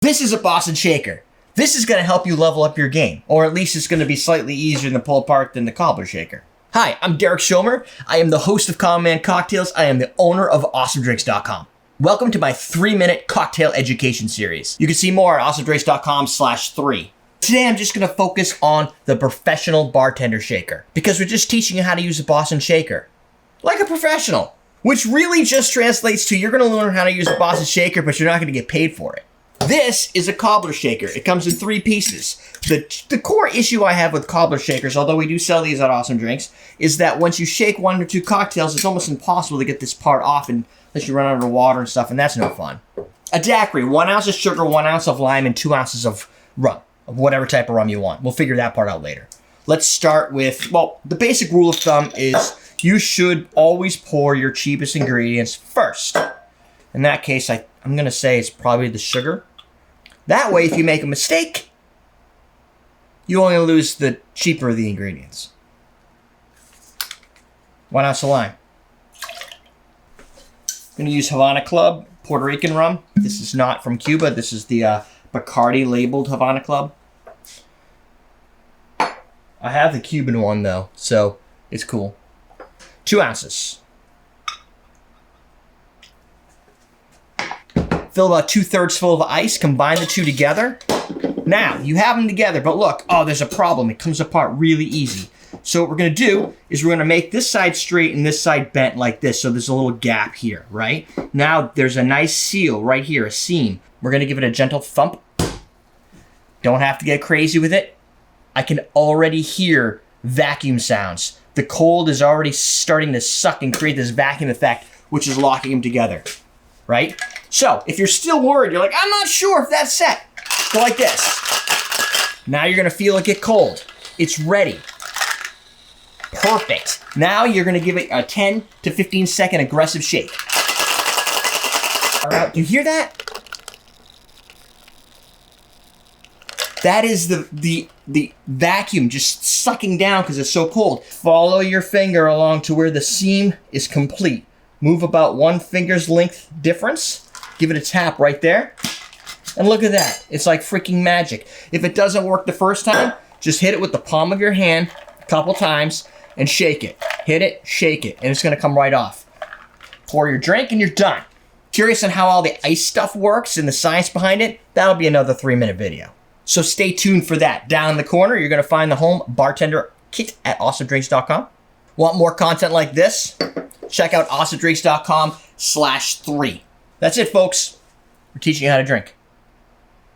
This is a Boston Shaker. This is going to help you level up your game, or at least it's going to be slightly easier to pull apart than the Cobbler Shaker. Hi, I'm Derek Schomer. I am the host of Common Man Cocktails. I am the owner of AwesomeDrinks.com. Welcome to my 3-minute cocktail education series. You can see more at AwesomeDrinks.com/3. Today I'm just going to focus on the professional bartender shaker, because we're just teaching you how to use a Boston Shaker like a professional, which really just translates to you're going to learn how to use a Boston Shaker, but you're not going to get paid for it. This is a Cobbler Shaker. It comes in 3 pieces. The core issue I have with Cobbler Shakers, although we do sell these at Awesome Drinks, is that once you shake 1 or 2 cocktails, it's almost impossible to get this part off unless you run under water and stuff, and that's no fun. A Daiquiri, 1 ounce of sugar, 1 ounce of lime, and 2 ounces of rum, of whatever type of rum you want. We'll figure that part out later. Let's start with, well, the basic rule of thumb is you should always pour your cheapest ingredients first. In that case, I'm going to say it's probably the sugar. That way, if you make a mistake, you only lose the cheaper of the ingredients. 1 ounce of lime. I'm going to use Havana Club Puerto Rican rum. This is not from Cuba. This is the Bacardi labeled Havana Club. I have the Cuban one though, so it's cool. 2 ounces. Fill about 2/3 full of ice, combine the two together. Now, you have them together, but look, oh, there's a problem. It comes apart really easy. So what we're gonna do is we're gonna make this side straight and this side bent like this, so there's a little gap here, right? Now, there's a nice seal right here, a seam. We're gonna give it a gentle thump. Don't have to get crazy with it. I can already hear vacuum sounds. The cold is already starting to suck and create this vacuum effect, which is locking them together, right? So, if you're still worried, you're like, I'm not sure if that's set. Go like this. Now you're gonna feel it get cold. It's ready. Perfect. Now you're gonna give it a 10 to 15 second aggressive shake. All right, do you hear that? That is the vacuum just sucking down because it's so cold. Follow your finger along to where the seam is complete. Move about 1 finger's length difference. Give it a tap right there. And look at that. It's like freaking magic. If it doesn't work the first time, just hit it with the palm of your hand a couple times and shake it. Hit it, shake it, and it's gonna come right off. Pour your drink and you're done. Curious on how all the ice stuff works and the science behind it? That'll be another 3-minute video. So stay tuned for that. Down in the corner, you're gonna find the home bartender kit at awesomedrinks.com. Want more content like this? Check out awesomedrinks.com/3. That's it, folks. We're teaching you how to drink.